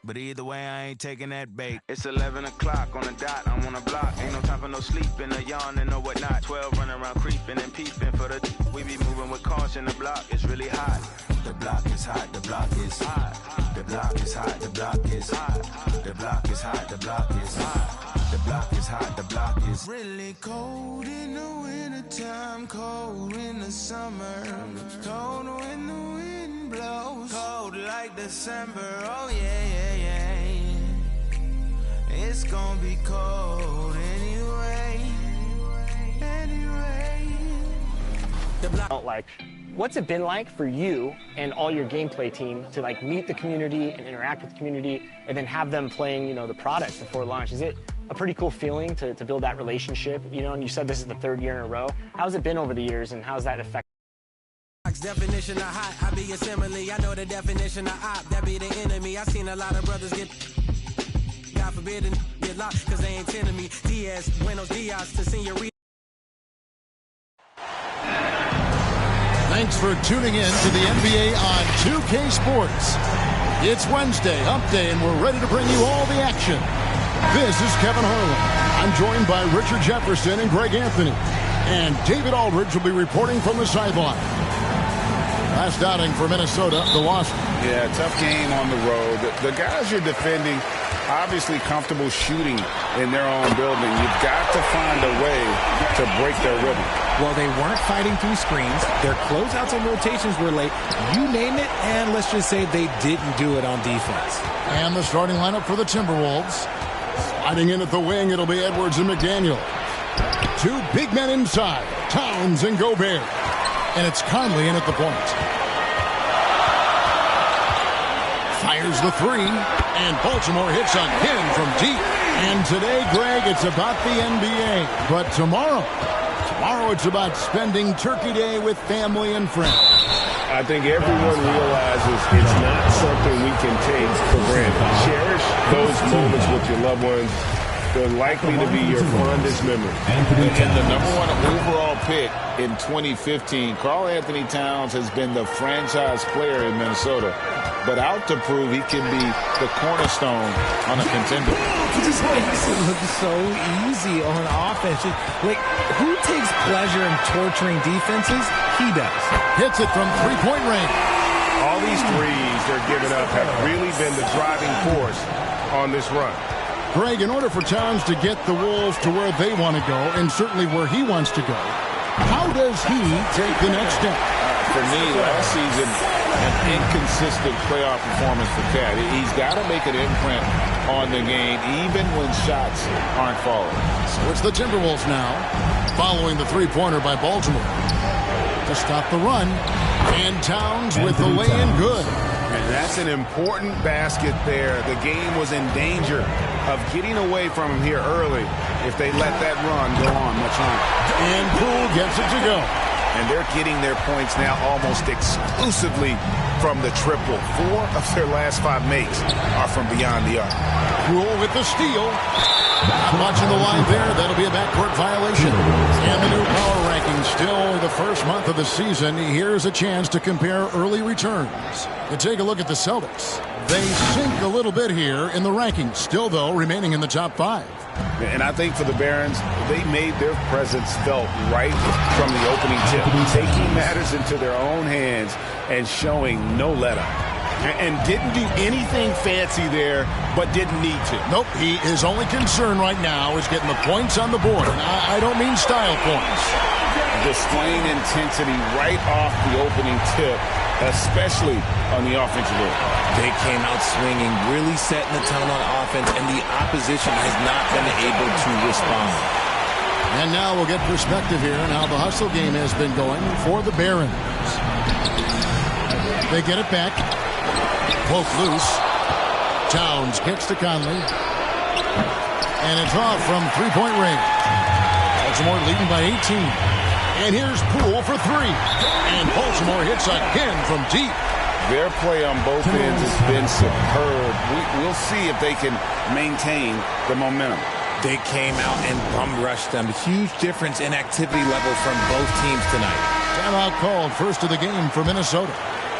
But either way, I ain't taking that bait. It's 11 o'clock on the dot, I'm on the block. Ain't no time for no sleeping, no yawning, no whatnot. 12 running around creeping and peeping for the we be moving with caution. The block is really hot. The block is hot, the block is hot. The block is hot, the block is hot. The block is hot, the block is hot. The block is hot, the block is really cold in the wintertime, cold in the summer, cold when the wind blows, cold like December. Oh yeah. It's gonna be cold anyway. Like, what's it been like for you and all your gameplay team to like meet the community and interact with the community and then have them playing, the product before launch? Is it a pretty cool feeling to build that relationship? And you said this is the third year in a row. How's it been over the years, and how's that affected? Definition of hot, I be a simile. I know the definition of op, that be the enemy. I seen a lot of brothers get, God forbid, and get locked, cause they ain't tending me. Diaz, Buenos Dias to señorita. Thanks for tuning in to the NBA on 2K Sports. It's Wednesday, Hump Day, and we're ready to bring you all the action. This is Kevin Harlan. I'm joined by Richard Jefferson and Greg Anthony. And David Aldridge will be reporting from the sideline. Last outing for Minnesota, the loss. Yeah, tough game on the road. The guys you're defending, obviously comfortable shooting in their own building. You've got to find a way to break their rhythm. Well, they weren't fighting through screens. Their closeouts and rotations were late. You name it, and let's just say they didn't do it on defense. And the starting lineup for the Timberwolves. Sliding in at the wing, it'll be Edwards and McDaniel. Two big men inside, Towns and Gobert. And it's Conley in at the point. Fires the three, and Baltimore hits on him from deep. And today, Greg, it's about the NBA. But tomorrow it's about spending Turkey Day with family and friends. I think everyone realizes it's not something we can take for granted. Cherish those moments with your loved ones. They're likely to be your fondest memory. And the #1 overall pick in 2015, Karl Anthony Towns has been the franchise player in Minnesota, but out to prove he can be the cornerstone on a contender. He just makes it look so easy on offense. Like, who takes pleasure in torturing defenses? He does. Hits it from three-point range. All these threes they're giving up have really been the driving force on this run. Greg, in order for Towns to get the Wolves to where they want to go, and certainly where he wants to go, how does he take the next step? For me, last season, an inconsistent playoff performance for Cat. He's got to make an imprint on the game, even when shots aren't falling. So it's the Timberwolves now, following the three-pointer by Baltimore to stop the run. And Towns with the lay-in good. And that's an important basket there. The game was in danger of getting away from him here early if they let that run go on much longer. And Poole gets it to go. And they're getting their points now almost exclusively from the triple. 4 of their last 5 makes are from beyond the arc. Poole with the steal. Not much in the line there. That'll be a backcourt violation. And the new power ranking still the first month of the season. Here's a chance to compare early returns. And take a look at the Celtics. They sink a little bit here in the rankings. Still, though, remaining in the top 5. And I think for the Barons, they made their presence felt right from the opening tip. Taking matters into their own hands and showing no let-up. And didn't do anything fancy there, but didn't need to. Nope, his only concern right now is getting the points on the board. And I don't mean style points. Displaying intensity right off the opening tip, especially on the offensive end. They came out swinging, really setting the tone on offense, and the opposition has not been able to respond. And now we'll get perspective here on how the hustle game has been going for the Barons. They get it back. Poke loose. Towns kicks to Conley. And it's off from three-point range. Baltimore leading by 18. And here's Poole for 3. And Baltimore hits again from deep. Their play on both ends has been superb. We'll see if they can maintain the momentum. They came out and bum rushed them. Huge difference in activity level from both teams tonight. Timeout called, first of the game for Minnesota.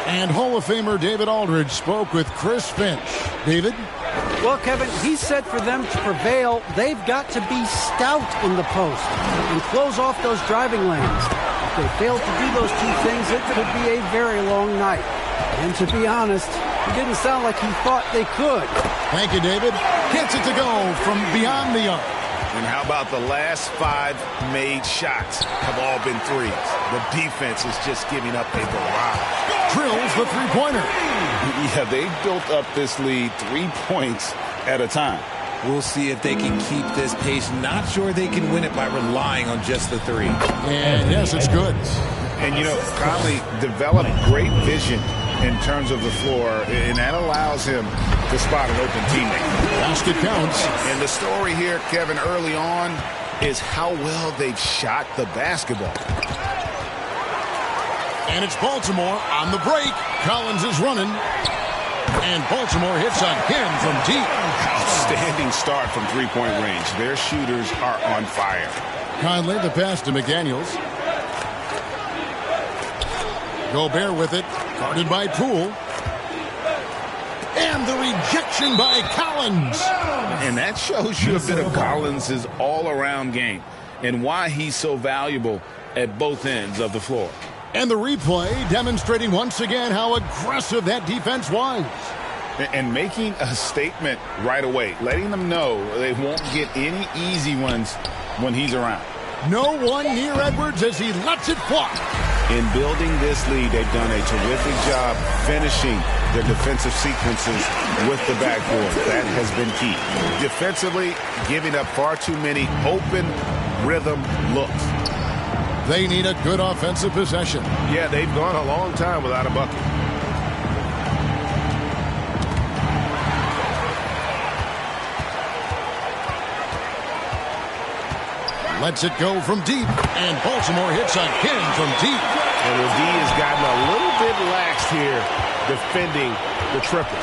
And Hall of Famer David Aldridge spoke with Chris Finch. David? Well, Kevin, he said for them to prevail, they've got to be stout in the post and close off those driving lanes. If they fail to do those two things, it could be a very long night. And to be honest, it didn't sound like he thought they could. Thank you, David. Gets it to go from beyond the arc. And how about the last 5 made shots have all been threes? The defense is just giving up a barrage. Drills the three-pointer. Yeah, they built up this lead 3 points at a time. We'll see if they can keep this pace. Not sure they can win it by relying on just the 3. And yes, it's good. And, you know, Conley developed great vision in terms of the floor, and that allows him to spot an open teammate. Basket counts. And the story here, Kevin, early on is how well they've shot the basketball. And it's Baltimore on the break. Collins is running. And Baltimore hits on him from deep. Outstanding start from three-point range. Their shooters are on fire. Conley, the pass to McDaniels. Gobert with it. Guarded by Poole. And the rejection by Collins. And that shows you a bit of Collins' all-around game and why he's so valuable at both ends of the floor. And the replay demonstrating once again how aggressive that defense was. And making a statement right away, letting them know they won't get any easy ones when he's around. No one near Edwards as he lets it fly. In building this lead, they've done a terrific job finishing their defensive sequences with the backboard. That has been key. Defensively, giving up far too many open rhythm looks. They need a good offensive possession. Yeah, they've gone a long time without a bucket. Lets it go from deep, and Baltimore hits on him from deep. And the D has gotten a little bit laxed here defending the triple.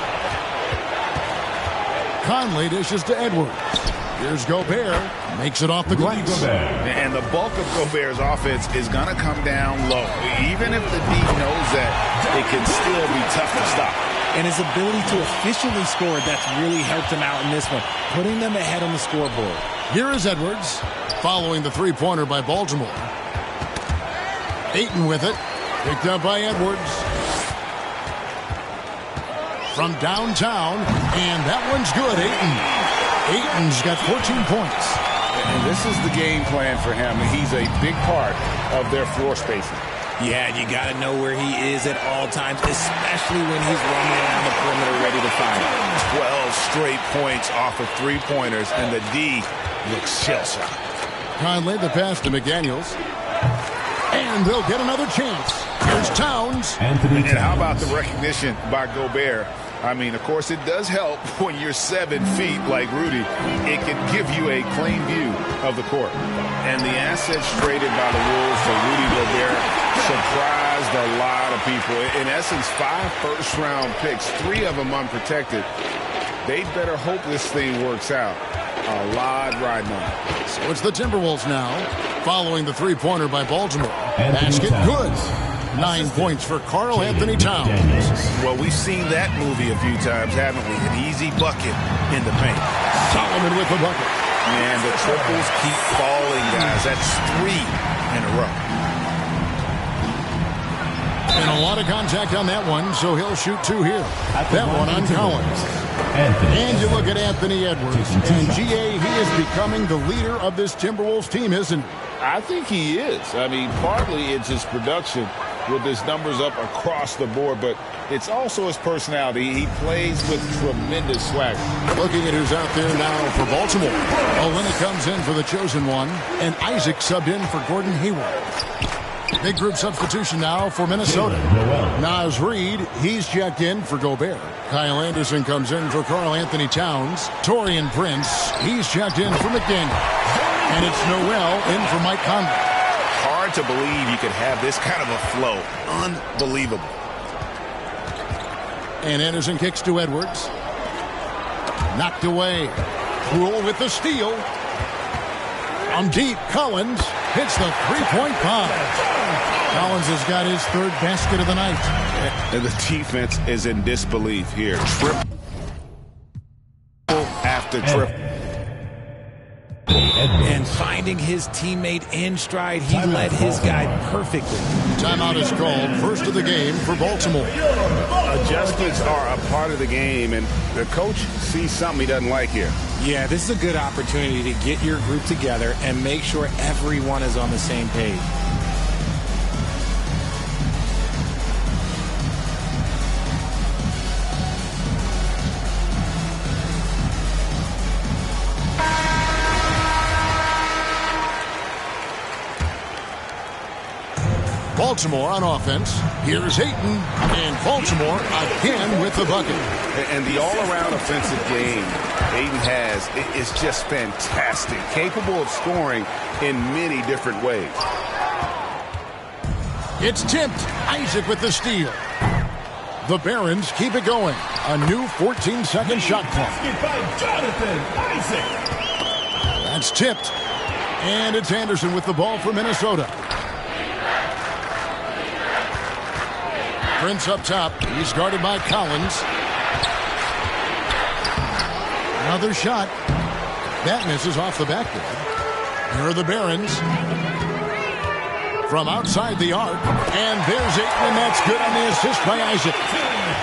Conley dishes to Edwards. Here's Gobert. Makes it off the glass. And the bulk of Gobert's offense is going to come down low. Even if the D knows that, it can still be tough to stop. And his ability to efficiently score, that's really helped him out in this one, putting them ahead on the scoreboard. Here is Edwards, following the three-pointer by Baltimore. Ayton with it, picked up by Edwards. From downtown, and that one's good, Ayton. Ayton's got 14 points. And this is the game plan for him. He's a big part of their floor spacing. Yeah, you got to know where he is at all times, especially when he's roaming around the perimeter ready to fire. 12 straight points off of three-pointers, and the D looks shell-shocked. Conley, the pass to McDaniels. And they'll get another chance. Here's Towns. And how about the recognition by Gobert? I mean, of course, it does help when you're 7 feet like Rudy. It can give you a clean view of the court. And the assets traded by the Wolves for Rudy Gobert surprised a lot of people. In essence, 5 first-round picks, 3 of them unprotected. They better hope this thing works out. A lot riding on it. So it's the Timberwolves now, following the three-pointer by Baltimore. Basket good. 9 points for Karl Anthony Towns. Well, we've seen that movie a few times, haven't we? An easy bucket in the paint. Solomon with the bucket. And the triples keep falling, guys. That's 3 in a row. And a lot of contact on that one, so he'll shoot 2 here. That one on Collins. And you look at Anthony Edwards. And GA, he is becoming the leader of this Timberwolves team, isn't he? I think he is. I mean, partly it's his production with his numbers up across the board, but it's also his personality. He plays with tremendous swagger. Looking at who's out there now for Baltimore. Olynyk comes in for the chosen one, and Isaac subbed in for Gordon Hayward. Big group substitution now for Minnesota. Naz Reid, he's checked in for Gobert. Kyle Anderson comes in for Karl Anthony Towns. Taurean Prince, he's checked in for McDaniel. And it's Noel in for Mike Conley. Hard to believe you could have this kind of a flow. Unbelievable. And Anderson kicks to Edwards. Knocked away. Poole with the steal. On deep, Collins hits the three-point bomb. Collins has got his third basket of the night. And the defense is in disbelief here. Triple after triple. And finding his teammate in stride, he led his guy perfectly. Timeout is called. First of the game for Baltimore. Adjustments are a part of the game, and the coach sees something he doesn't like here. Yeah, this is a good opportunity to get your group together and make sure everyone is on the same page. Baltimore on offense. Here's Ayton, and Baltimore again with the bucket. And the all-around offensive game Ayton has is just fantastic, capable of scoring in many different ways. It's tipped. Isaac with the steal. The Barons keep it going. A new 14-second shot clock. That's tipped. And it's Anderson with the ball for Minnesota. Prince up top. He's guarded by Collins. Another shot. That misses off the backboard. Here are the Barons. From outside the arc. And there's Ayton, and that's good on the assist by Isaac.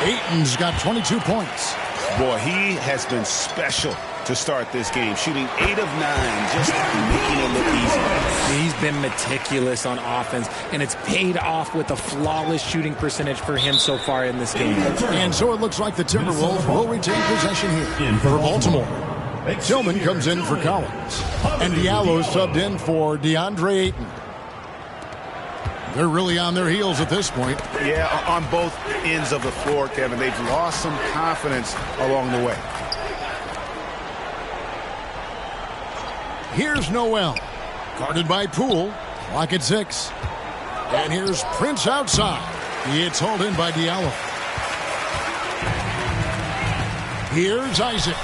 Ayton's got 22 points. Boy, he has been special to start this game, shooting 8 of 9, just making it look easy. He's been meticulous on offense, and it's paid off with a flawless shooting percentage for him so far in this game. And so it looks like the Timberwolves will retain possession here for Baltimore. Tillman comes in for Collins, and Diallo's subbed in for DeAndre Ayton. They're really on their heels at this point. Yeah, on both ends of the floor, Kevin. They've lost some confidence along the way. Here's Noel, guarded by Poole, clock at 6. And here's Prince outside. It's hauled in by Diallo. Here's Isaac.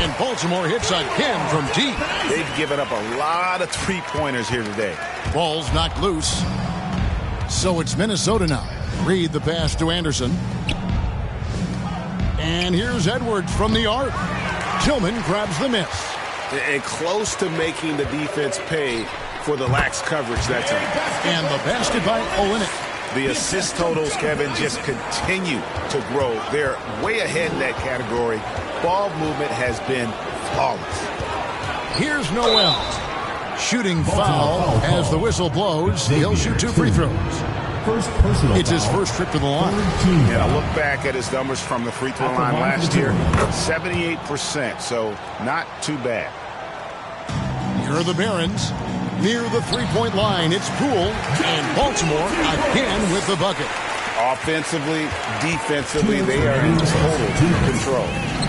And Baltimore hits again from deep. They've given up a lot of three-pointers here today. Ball's knocked loose. So it's Minnesota now. Reed the pass to Anderson. And here's Edwards from the arc. Tillman grabs the miss. And close to making the defense pay for the lax coverage that time. And the basket by Olynyk. The assist totals, Kevin, just continue to grow. They're way ahead in that category. Ball movement has been flawless. Here's Noel. Shooting foul as the whistle blows. He'll shoot 2 free throws. It's his first trip to the line. And I look back at his numbers from the free throw line last year. 78%, so not too bad. Here are the Barons. Near the three-point line, it's Poole. And Baltimore again with the bucket. Offensively, defensively, they are in total control.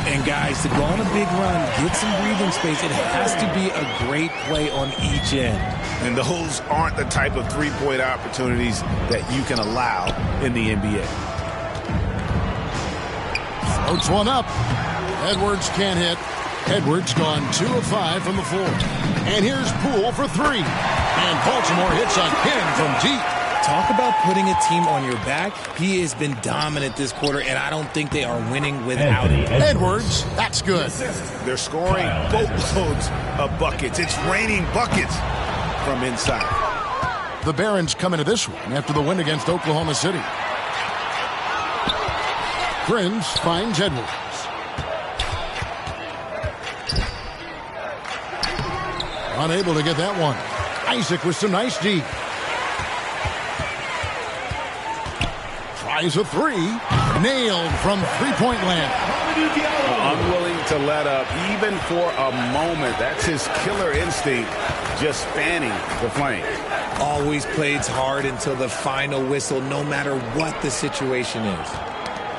And guys, to go on a big run, get some breathing space, it has to be a great play on each end. And those aren't the type of three-point opportunities that you can allow in the NBA. Floats one up. Edwards can't hit. Edwards gone 2 of 5 from the floor. And here's Poole for 3. And Baltimore hits again from deep. Talk about putting a team on your back. He has been dominant this quarter, and I don't think they are winning without him. Edwards, that's good. They're scoring boatloads of buckets. It's raining buckets from inside. The Barons come into this one after the win against Oklahoma City. Prince finds Edwards. Unable to get that one. Isaac with some nice D. Tries a 3. Nailed from three-point land. Unwilling to let up even for a moment. That's his killer instinct, just fanning the flame. Always plays hard until the final whistle, no matter what the situation is.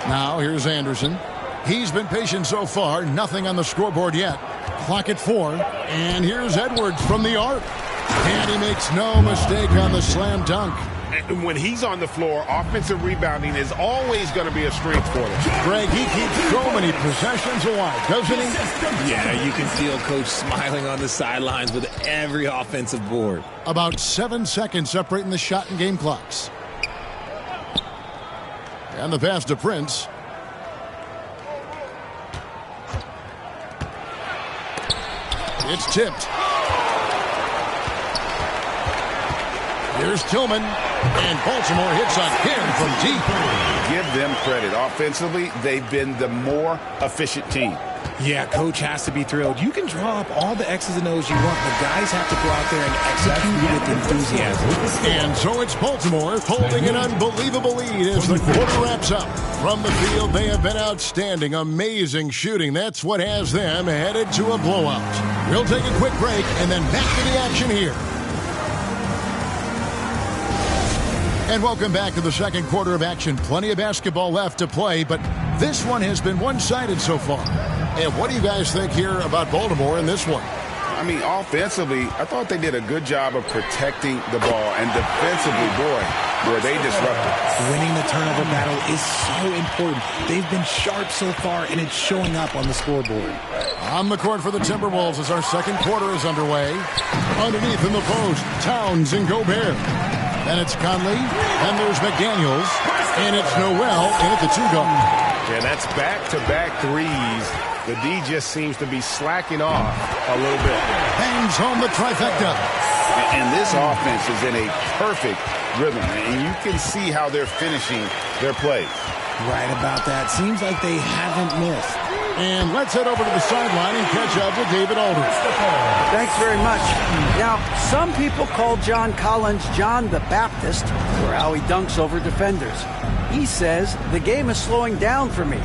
Now here's Anderson. He's been patient so far. Nothing on the scoreboard yet. Clock at 4. And here's Edwards from the arc. And he makes no mistake on the slam dunk. And when he's on the floor, offensive rebounding is always going to be a strength for them. Greg, he keeps so many possessions alive, doesn't he? Yeah, you can feel Coach smiling on the sidelines with every offensive board. About 7 seconds separating the shot and game clocks. And the pass to Prince. It's tipped. Here's Tillman. And Baltimore hits again from deep. Give them credit. Offensively, they've been the more efficient team. Yeah, Coach has to be thrilled. You can draw up all the X's and O's you want, but guys have to go out there and execute with enthusiasm. And so it's Baltimore holding an unbelievable lead as the quarter wraps up. From the field, they have been outstanding. Amazing shooting. That's what has them headed to a blowout. We'll take a quick break and then back to the action here. And welcome back to the second quarter of action. Plenty of basketball left to play, but this one has been one-sided so far. And what do you guys think here about Baltimore in this one? I mean, offensively, I thought they did a good job of protecting the ball. And defensively, boy, were they disruptive. Winning the turnover battle is so important. They've been sharp so far, and it's showing up on the scoreboard. On the court for the Timberwolves as our second quarter is underway. Underneath in the post, Towns and Gobert. Then it's Conley, and there's McDaniels, and it's Noel in at the two-guard. Yeah, that's back-to-back threes. The D just seems to be slacking off a little bit. Bangs home the trifecta. And this offense is in a perfect rhythm, and you can see how they're finishing their plays. Right about that. Seems like they haven't missed. And let's head over to the sideline and catch up with David Aldridge. Thanks very much. Now, some people call John Collins John the Baptist for how he dunks over defenders. He says, the game is slowing down for me.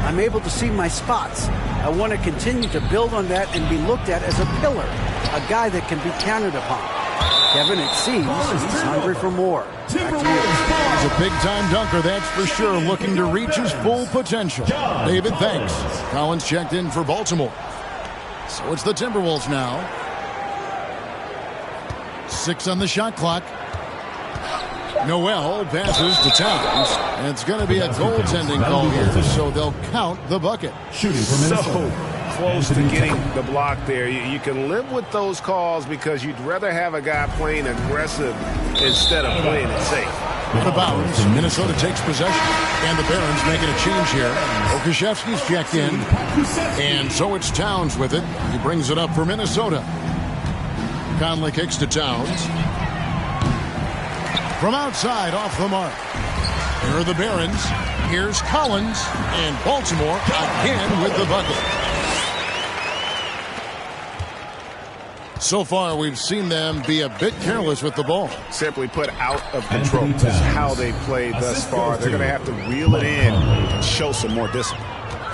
I'm able to see my spots. I want to continue to build on that and be looked at as a pillar, a guy that can be counted upon. Kevin, it seems he's hungry for more. Back to you. He's a big-time dunker, that's for sure, looking to reach his full potential. David, thanks. Collins checked in for Baltimore. So it's the Timberwolves now. 6 on the shot clock. Noel passes to Towns. And it's going to be a goaltending call here, so they'll count the bucket. Shooting for Minnesota. Close to getting the block there. You can live with those calls because you'd rather have a guy playing aggressive instead of playing it safe. With a bounce, Minnesota takes possession. And the Barons making a change here. Okashevsky's checked in. And so it's Towns with it. He brings it up for Minnesota. Conley kicks to Towns. From outside, off the mark. Here are the Barons. Here's Collins. And Baltimore again with the bucket. So far, we've seen them be a bit careless with the ball. Simply put, out of control. This is how they played thus far. They're going to have to reel it in and show some more discipline.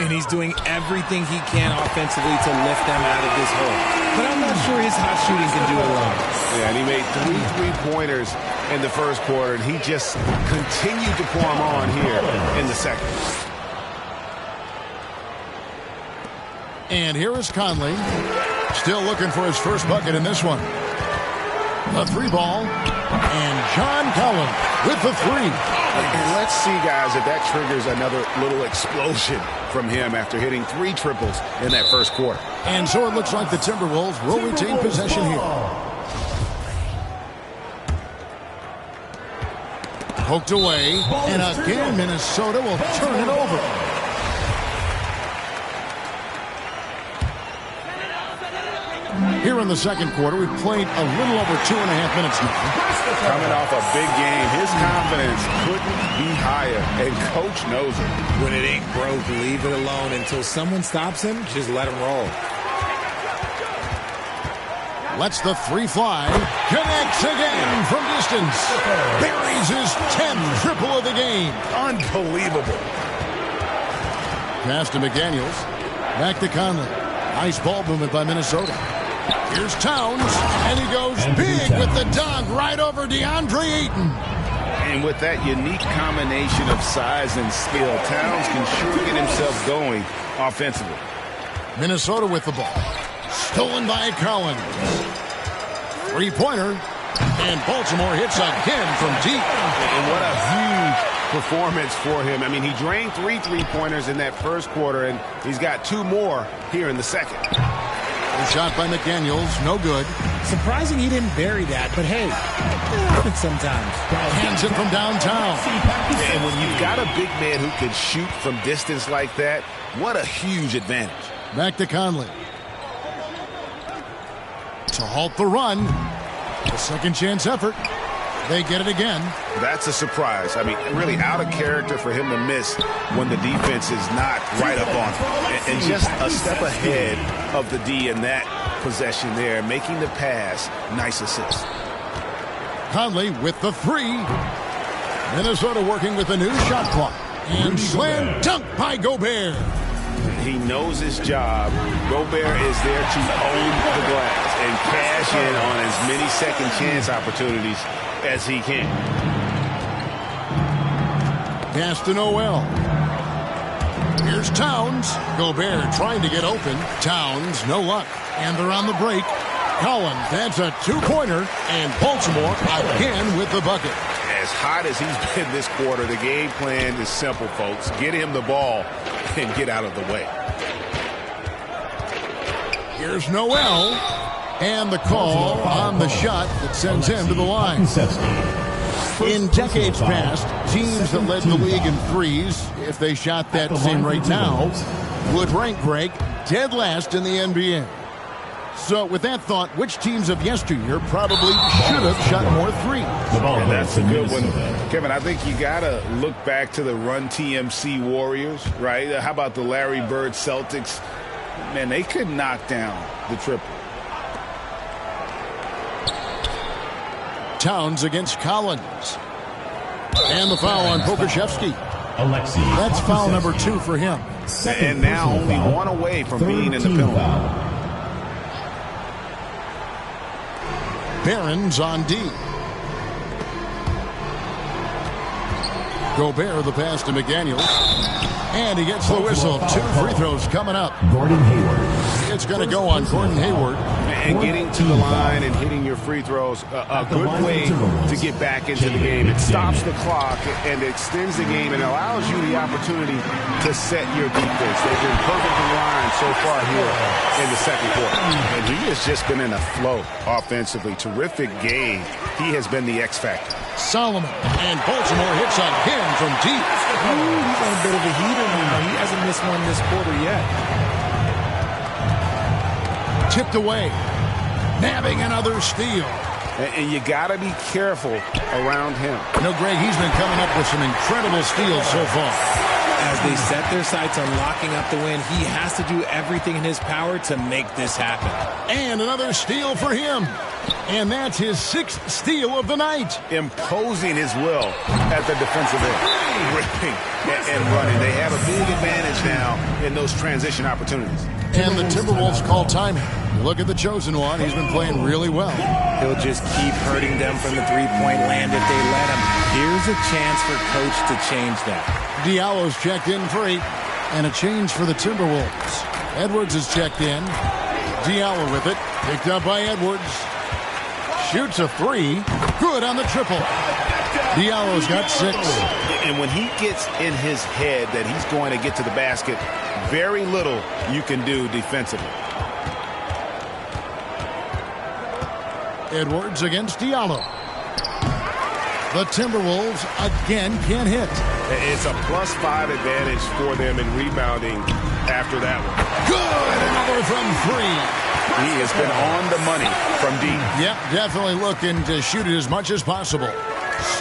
And he's doing everything he can offensively to lift them out of this hole. But I'm not sure his hot shooting can do it alone. Yeah, and he made 3 3-pointers in the first quarter, and he just continued to pour them on here in the second. And here is Conley. Still looking for his first bucket in this one. A 3-ball. And John Collins with the 3. And let's see, guys, if that triggers another little explosion from him after hitting 3 triples in that first quarter. And so it looks like the Timberwolves will retain possession here. Poked away. And again, Minnesota will turn it over. Here in the second quarter, we've played a little over 2.5 minutes now. Coming off a big game, his confidence couldn't be higher, and Coach knows it. When it ain't broke, leave it alone until someone stops him. Just let him roll. Lets the 3 fly. Connects again from distance. Buries his 10th triple of the game. Unbelievable. Pass to McDaniels. Back to Conley. Nice ball movement by Minnesota. Here's Towns, and he goes big with the dunk right over DeAndre Ayton. And with that unique combination of size and skill, Towns can sure get himself going offensively. Minnesota with the ball. Stolen by Collins. 3-pointer. And Baltimore hits again from deep. And what a huge performance for him. I mean, he drained 3 3-pointers in that first quarter, and he's got 2 more here in the second. The shot by McDaniels, no good. Surprising he didn't bury that, but hey, it happens sometimes. Hands it from downtown. And when you've got a big man who can shoot from distance like that, what a huge advantage. Back to Conley. To halt the run. A second chance effort. They get it again. That's a surprise. I mean, really out of character for him to miss when the defense is not right up on him. And just a step ahead of the D in that possession there, making the pass. Nice assist. Conley with the 3. Minnesota working with a new shot clock. And slam dunk by Gobert. He knows his job. Gobert is there to own the glass and cash in on as many second chance opportunities as he can. Pass to Noel. Here's Towns. Gobert trying to get open. Towns, no luck. And they're on the break. Collins, that's a 2-pointer. And Baltimore again with the bucket. As hot as he's been this quarter, the game plan is simple, folks. Get him the ball and get out of the way. Here's Noel. And the call on the shot that sends him to the line. In decades past, teams that led the league in threes, if they shot that same rate now, would rank, Greg, dead last in the NBA. So with that thought, which teams of yesteryear probably should have shot more threes? And that's a good one. Kevin, I think you got to look back to the Run TMC Warriors, right? How about the Larry Bird Celtics? Man, they could knock down the triple. Towns against Collins. And the foul on Pokuševski. That's foul number 2 for him. And now only 1 away from being in the penalty. Barron's on D. Gobert the pass to McDaniels. And he gets the whistle. 2 free throws coming up. Gordon Hayward. It's going to go on Gordon Hayward. And getting to the line and hitting your free throws, a good way to get back into the game. It stops the clock and extends the game and allows you the opportunity to set your defense. They've been perfectly lined so far here in the second quarter. And he has just been in a flow offensively. Terrific game. He has been the X factor. Solomon, and Baltimore hits again from deep. He's on a bit of a heater now. He hasn't missed one this quarter yet. Tipped away. Nabbing another steal. And you got to be careful around him. You know, Greg, he's been coming up with some incredible steals so far. As they set their sights on locking up the win, he has to do everything in his power to make this happen. And another steal for him. And that's his 6th steal of the night. Imposing his will at the defensive end. Ripping and running. They have a big advantage now in those transition opportunities. And the Timberwolves call timeout. Look at the chosen one. He's been playing really well. He'll just keep hurting them from the three-point land if they let him. Here's a chance for Coach to change that. Diallo's checked in for 8. And a change for the Timberwolves. Edwards is checked in. Diallo with it. Picked up by Edwards. Shoots a 3. Good on the triple. Diallo's got 6. And when he gets in his head that he's going to get to the basket, very little you can do defensively. Edwards against Diallo. The Timberwolves again can't hit. It's a +5 advantage for them in rebounding after that one. Good! Another from 3. He has been on the money from deep. Yep, definitely looking to shoot it as much as possible.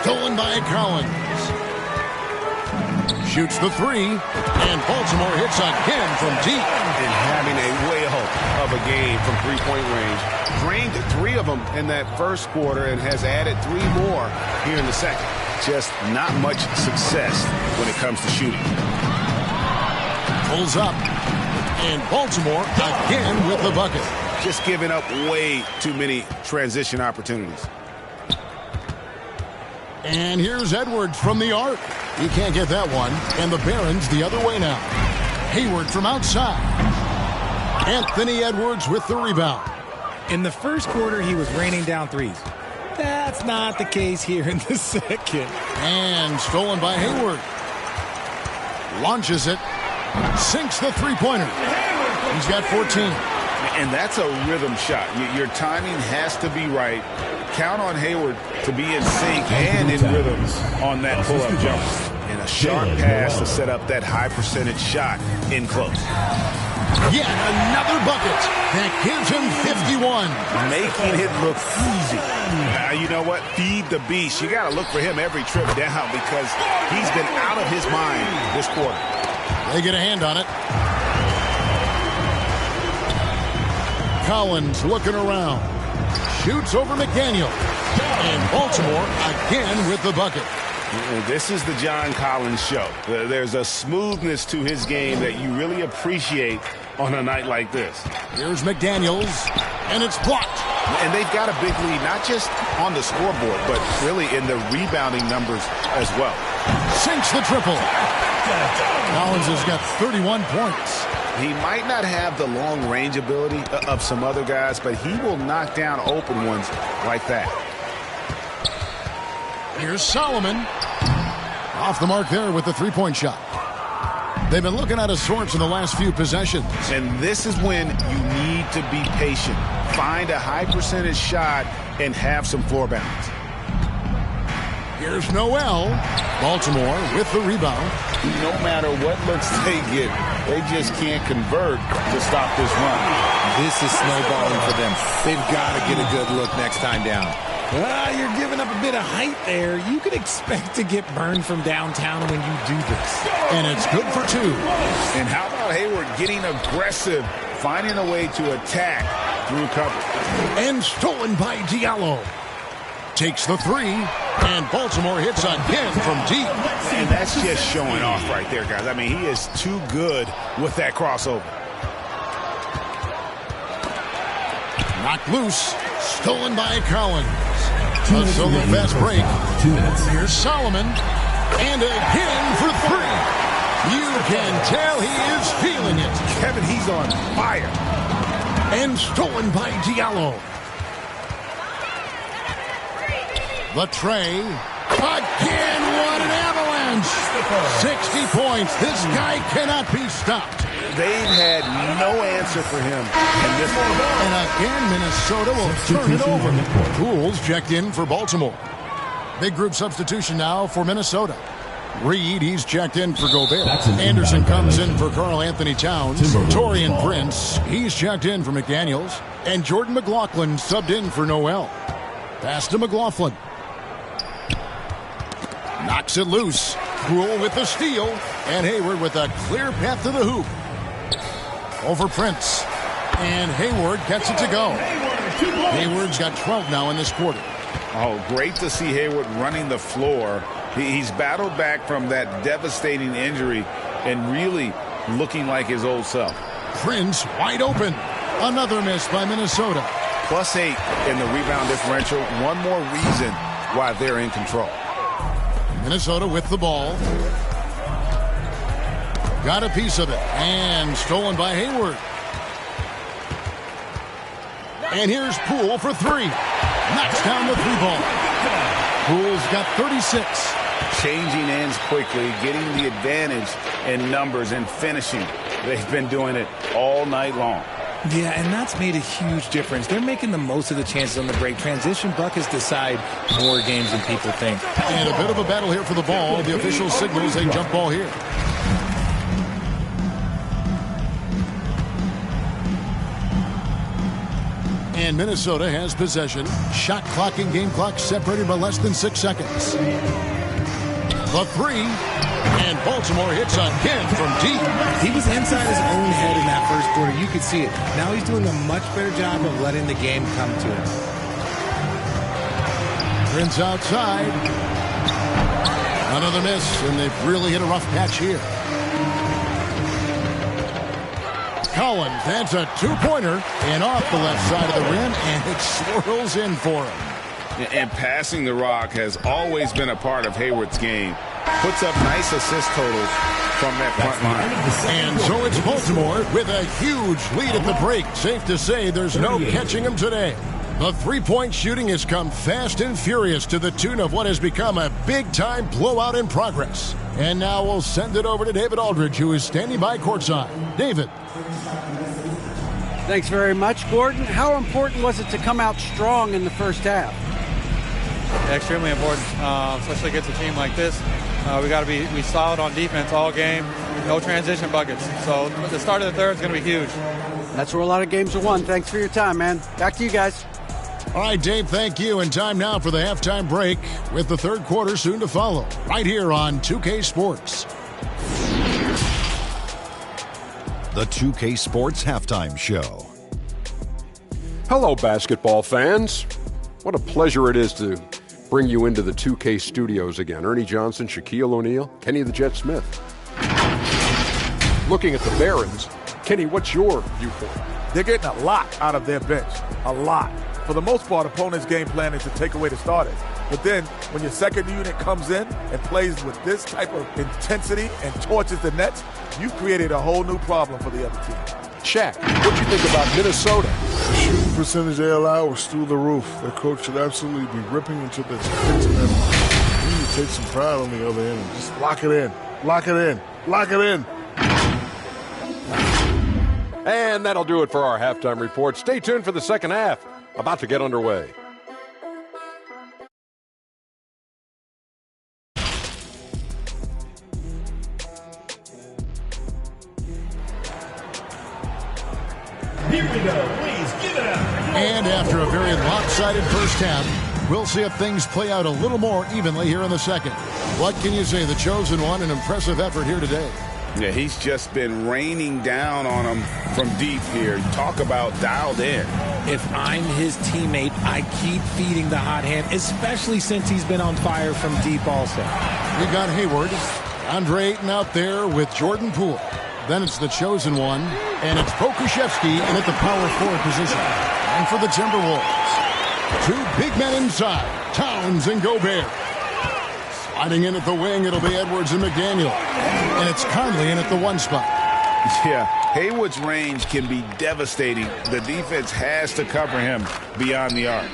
Stolen by Collins. Shoots the 3. And Baltimore hits again from deep. And having a whale of a game from three-point range. Drained 3 of them in that first quarter and has added 3 more here in the second. Just not much success when it comes to shooting. Pulls up. And Baltimore again with the bucket. Just giving up way too many transition opportunities. And here's Edwards from the arc. He can't get that one. And the Barons the other way now. Hayward from outside. Anthony Edwards with the rebound. In the first quarter, he was raining down threes. That's not the case here in the second. And stolen by Hayward. Launches it. Sinks the three-pointer. He's got 14. And that's a rhythm shot. Your timing has to be right. Count on Hayward to be in sync and in rhythm on that pull-up jumper. And a sharp pass to set up that high percentage shot in close. Yet another bucket that gives him 51. Making it look easy. Now, you know what? Feed the beast. You got to look for him every trip down because he's been out of his mind this quarter. They get a hand on it. Collins looking around. Shoots over McDaniel. And Baltimore again with the bucket. This is the John Collins show. There's a smoothness to his game that you really appreciate on a night like this. Here's McDaniels, and it's blocked. And they've got a big lead, not just on the scoreboard, but really in the rebounding numbers as well. Sinks the triple. Collins has got 31 points. He might not have the long-range ability of some other guys, but he will knock down open ones like that. Here's Solomon. Off the mark there with the three-point shot. They've been looking out of sorts in the last few possessions. And this is when you need to be patient. Find a high percentage shot and have some floor balance. Here's Noel. Baltimore with the rebound. No matter what looks they get, they just can't convert to stop this run. This is snowballing for them. They've got to get a good look next time down. You're giving up a bit of height there. You could expect to get burned from downtown when you do this. And it's good for two. And how about Hayward getting aggressive, finding a way to attack through cover. And stolen by Diallo. Takes the three, and Baltimore hits again from deep. And that's just showing off right there, guys. I mean, he is too good with that crossover. Knocked loose, stolen by Collins. A solo fast break. 2 minutes. Here's Solomon, and again for three. You can tell he is feeling it. Kevin, he's on fire. And stolen by Diallo. The tray. Again, what an avalanche. 60 points. This guy cannot be stopped. They've had no answer for him in this one. And again, Minnesota will turn it over. Pools checked in for Baltimore. Big group substitution now for Minnesota. Reed, he's checked in for Gobert. Anderson comes in for Karl Anthony Towns. Taurean Prince, he's checked in for McDaniels. And Jordan McLaughlin subbed in for Noel. Pass to McLaughlin. Knocks it loose. Poole with the steal. And Hayward with a clear path to the hoop. Over Prince. And Hayward gets it to go. Hayward's got 12 now in this quarter. Oh, great to see Hayward running the floor. He's battled back from that devastating injury and really looking like his old self. Prince wide open. Another miss by Minnesota. +8 in the rebound differential. One more reason why they're in control. Minnesota with the ball. Got a piece of it. And stolen by Hayward. And here's Poole for three. Knocks down the three ball. Poole's got 36. Changing ends quickly, getting the advantage in numbers and finishing. They've been doing it all night long. Yeah, and that's made a huge difference. They're making the most of the chances on the break. Transition buckets decide more games than people think. And a bit of a battle here for the ball. The official signals a jump ball here. And Minnesota has possession. Shot clock and game clock separated by less than 6 seconds. The three. And Baltimore hits again from deep. He was inside his own head in that first quarter. You could see it. Now he's doing a much better job of letting the game come to him. Prince outside. Another miss, and they've really hit a rough patch here. Collins, that's a two-pointer, and off the left side of the rim, and it swirls in for him. And passing the rock has always been a part of Hayward's game. Puts up nice assist totals from that front line. And so it's Baltimore with a huge lead at the break. Safe to say there's no catching them today. The three-point shooting has come fast and furious to the tune of what has become a big-time blowout in progress. And now we'll send it over to David Aldridge, who is standing by courtside. David. Thanks very much, Gordon. How important was it to come out strong in the first half? Extremely important, especially against a team like this. We got to be solid on defense all game. No transition buckets. So the start of the third is going to be huge. That's where a lot of games are won. Thanks for your time, man. Back to you guys. All right, Dave, thank you. And time now for the halftime break with the third quarter soon to follow. Right here on 2K Sports. The 2K Sports Halftime Show. Hello, basketball fans. What a pleasure it is to bring you into the 2K studios again. Ernie Johnson, Shaquille O'Neal, Kenny the Jet Smith. Looking at the Barons, Kenny, what's your viewpoint? They're getting a lot out of their bench. A lot. For the most part, opponents' game plan is to take away the starters. But then, when your second unit comes in and plays with this type of intensity and torches the Nets, you've created a whole new problem for the other team. Shaq, what do you think about Minnesota? The shooting percentage they allow was through the roof. Their coach should absolutely be ripping into the pits of them. You need to take some pride on the other end and just lock it in. Lock it in. Lock it in. And that'll do it for our halftime report. Stay tuned for the second half. About to get underway. Here we go. Please give it up. And after a very lopsided first half, we'll see if things play out a little more evenly here in the second. What can you say? The chosen one, an impressive effort here today. Yeah, he's just been raining down on him from deep here. Talk about dialed in. If I'm his teammate, I keep feeding the hot hand, especially since he's been on fire from deep also. We got Hayward, Andre Ayton out there with Jordan Poole. Then it's the chosen one, and it's Pokuševski in at the power forward position. And for the Timberwolves, two big men inside, Towns and Gobert. Sliding in at the wing, it'll be Edwards and McDaniel. And it's Conley in at the one spot. Yeah, Hayward's range can be devastating. The defense has to cover him beyond the arc.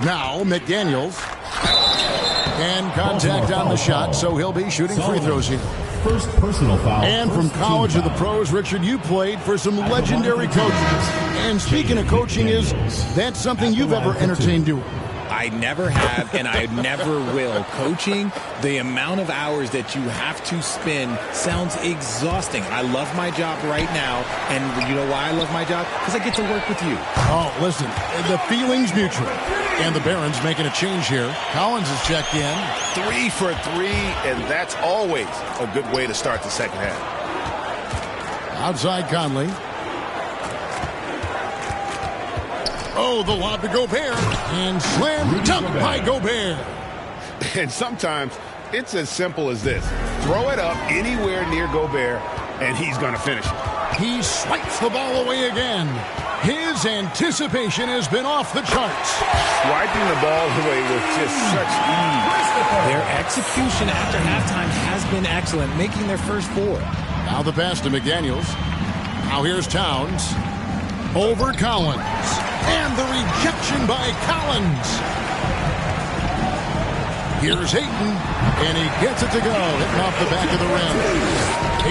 Now McDaniels. And contact on the shot, so he'll be shooting free throws here. First personal foul. And from college to the pros, Richard, you played for some legendary coaches. And speaking of coaching, that's something you've ever entertained doing? I never have, and I never will. Coaching, the amount of hours that you have to spend sounds exhausting. I love my job right now, and you know why I love my job? Because I get to work with you. Oh, listen, the feeling's mutual. And the Barons making a change here. Collins has checked in. 3 for 3, and that's always a good way to start the second half. Outside Conley. Oh, the lob to Gobert. And slam dunk by Gobert. And sometimes it's as simple as this. Throw it up anywhere near Gobert, and he's going to finish it. He swipes the ball away again. His anticipation has been off the charts. Swiping the ball away with just such ease. Their execution after halftime has been excellent, making their first 4. Now the pass to McDaniels. Now here's Towns. Over Collins. And the rejection by Collins. Here's Ayton. And he gets it to go. Hitting off the back of the rim.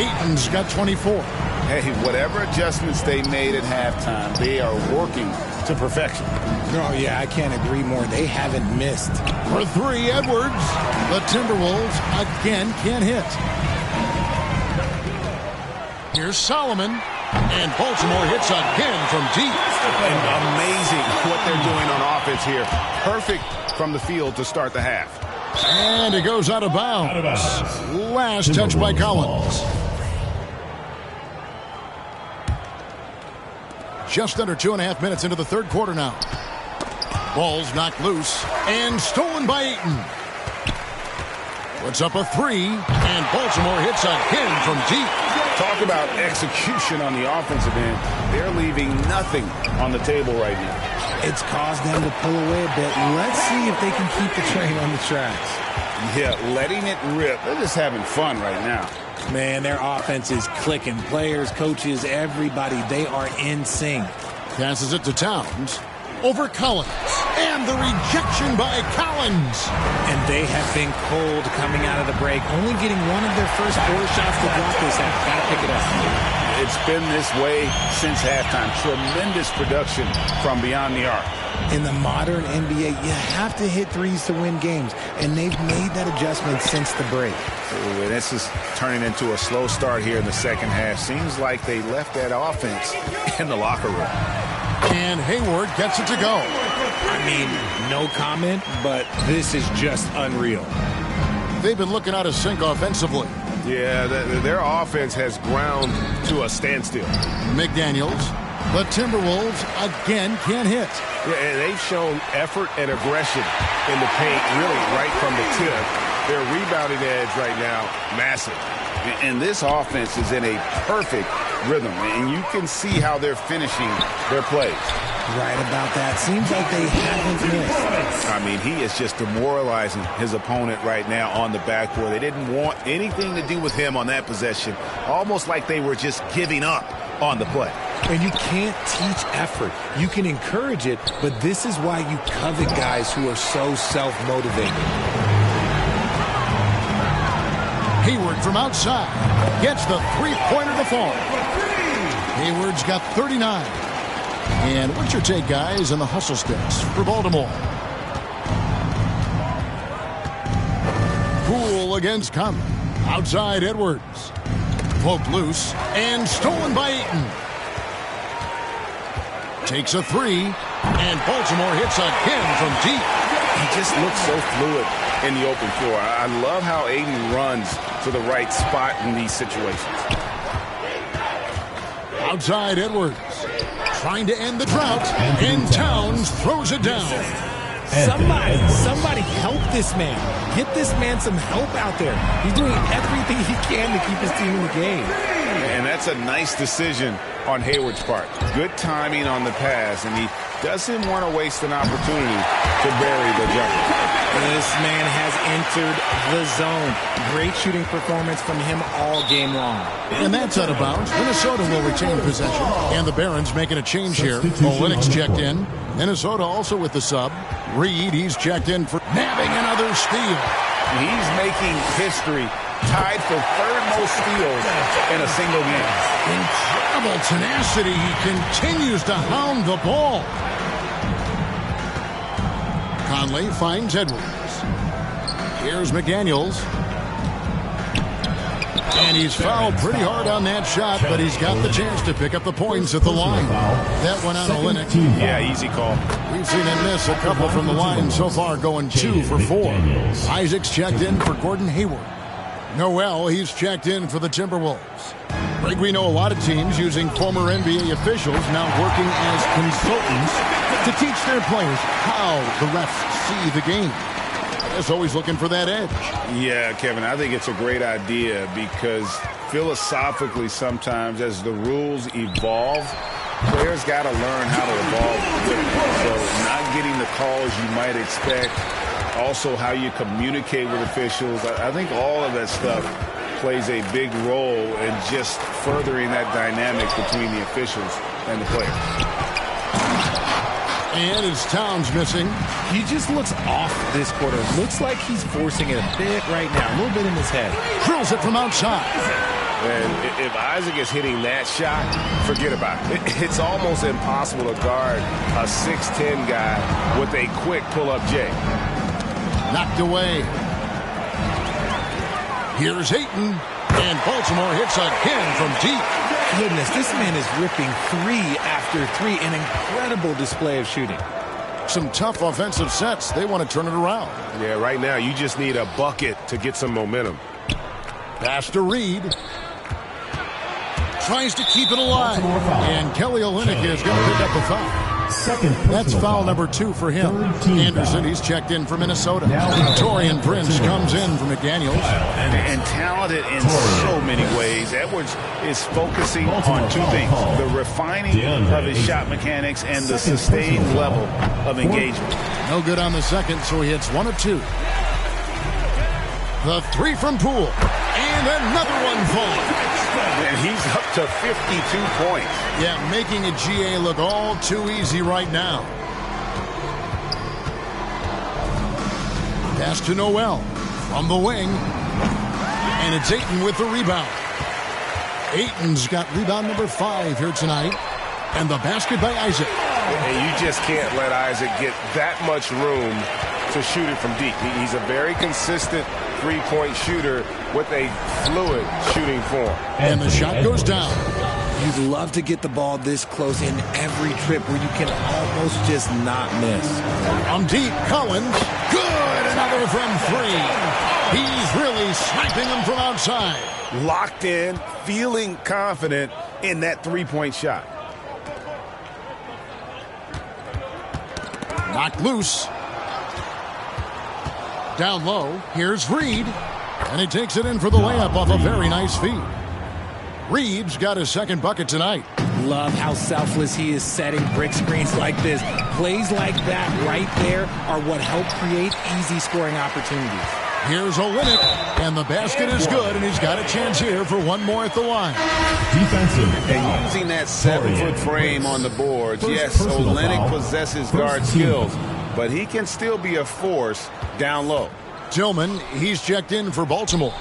Ayton's got 24. Hey, whatever adjustments they made at halftime, they are working to perfection. Oh, yeah, I can't agree more. They haven't missed. For 3, Edwards. The Timberwolves again can't hit. Here's Solomon. And Baltimore hits again from deep. And amazing what they're doing on offense here. Perfect from the field to start the half. And it goes out of bounds. Last touch by Collins. Just under 2.5 minutes into the third quarter now. Ball's knocked loose and stolen by Ayton. Puts up a 3, and Baltimore hits again from deep. Talk about execution on the offensive end. They're leaving nothing on the table right now. It's caused them to pull away a bit. Let's see if they can keep the train on the tracks. Yeah, letting it rip. They're just having fun right now. Man, their offense is clicking. Players, coaches, everybody, they are in sync. Passes it to Towns. Over Collins. And the rejection by Collins. And they have been cold coming out of the break. Only getting one of their first 4 shots to drop this half. Got to pick it up. It's been this way since halftime. Tremendous production from beyond the arc. In the modern NBA, you have to hit threes to win games, and they've made that adjustment since the break. Ooh, and this is turning into a slow start here in the second half. Seems like they left that offense in the locker room. And Hayward gets it to go. I mean, no comment, but this is just unreal. They've been looking out of sync offensively. Yeah, their offense has ground to a standstill. McDaniels. The Timberwolves again can't hit. Yeah, and they've shown effort and aggression in the paint really right from the tip. Their rebounding edge right now, massive. And this offense is in a perfect rhythm, and you can see how they're finishing their plays. Right about that. Seems like they haven't missed. I mean, he is just demoralizing his opponent right now on the backboard. They didn't want anything to do with him on that possession, almost like they were just giving up on the play. And you can't teach effort. You can encourage it, but this is why you covet guys who are so self-motivated. Hayward from outside gets the three-pointer to fall. Hayward's got 39. And what's your take, guys, on the hustle sticks for Baltimore? Poole against Conley. Outside Edwards. Poked loose and stolen by Eaton. Takes a three, and Baltimore hits again from deep. He just looks so fluid in the open floor. I love how Aiden runs to the right spot in these situations. Outside Edwards. Trying to end the drought, and Towns throws it down. Somebody help this man. Get this man some help out there. He's doing everything he can to keep his team in the game. And that's a nice decision on Hayward's part. Good timing on the pass, and he doesn't want to waste an opportunity to bury the jumper. This man has entered the zone. Great shooting performance from him all game long. And that's out of bounds. Minnesota will retain possession. And the Barons making a change here. Olenek's checked in. Minnesota also with the sub. Reed, he's checked in for nabbing another steal. He's making history, tied for third most steals in a single game. Incredible tenacity. He continues to hound the ball. Conley finds Edwards. Here's McDaniels. And he's fouled pretty hard on that shot, but he's got the chance to pick up the points at the line. That went on Olenek. Yeah, easy call. We've seen him miss a couple from the line so far, going 2 for 4. Isaac's checked in for Gordon Hayward. Noel, he's checked in for the Timberwolves. Greg, we know a lot of teams using former NBA officials now working as consultants to teach their players how the refs see the game. Just always looking for that edge. Yeah, Kevin, I think it's a great idea because philosophically sometimes as the rules evolve, players got to learn how to evolve with it. So not getting the calls you might expect, also how you communicate with officials. I think all of that stuff plays a big role in just furthering that dynamic between the officials and the players. And it's Towns missing. He just looks off this quarter. Looks like he's forcing it a bit right now. A little bit in his head. Drills it from outside. And if Isaac is hitting that shot, forget about it. It's almost impossible to guard a 6'10 guy with a quick pull-up J. Knocked away. Here's Ayton. And Baltimore hits again from deep. Goodness, this man is ripping 3 after 3. An incredible display of shooting. Some tough offensive sets. They want to turn it around. Yeah, right now you just need a bucket to get some momentum. Pass to Reed. Tries to keep it alive. And Kelly Olynyk is going to pick up a foul. That's foul number 2 for him. Anderson, he's checked in for Minnesota. Torian Prince comes in for McDaniels. And talented in so many ways. Edwards is focusing on 2 things. The refining of his shot mechanics and the sustained level of engagement. No good on the second, so he hits 1 of 2. The 3 from Poole. And another one falls. And he's up to 52 points. Yeah, making a GA look all too easy right now. Pass to Noel from the wing. And it's Ayton with the rebound. Ayton's got rebound number 5 here tonight. And the basket by Isaac. And you just can't let Isaac get that much room to shoot it from deep. He's a very consistent three-point shooter with a fluid shooting form. And the shot goes down. You'd love to get the ball this close in every trip where you can almost just not miss. From deep, Collins. Good! Another from 3. He's really sniping them from outside. Locked in, feeling confident in that three-point shot. Knocked loose. Down low, here's Reed. And he takes it in for the layup off a very nice feed. Reed's got his second bucket tonight. Love how selfless he is setting brick screens like this. Plays like that right there are what help create easy scoring opportunities. Here's Olynyk, and the basket is good, and he's got a chance here for one more at the line. Defensive. And using that 7-foot frame on the boards, yes, Olynyk possesses guard skills, but he can still be a force down low. Tillman, he's checked in for Baltimore.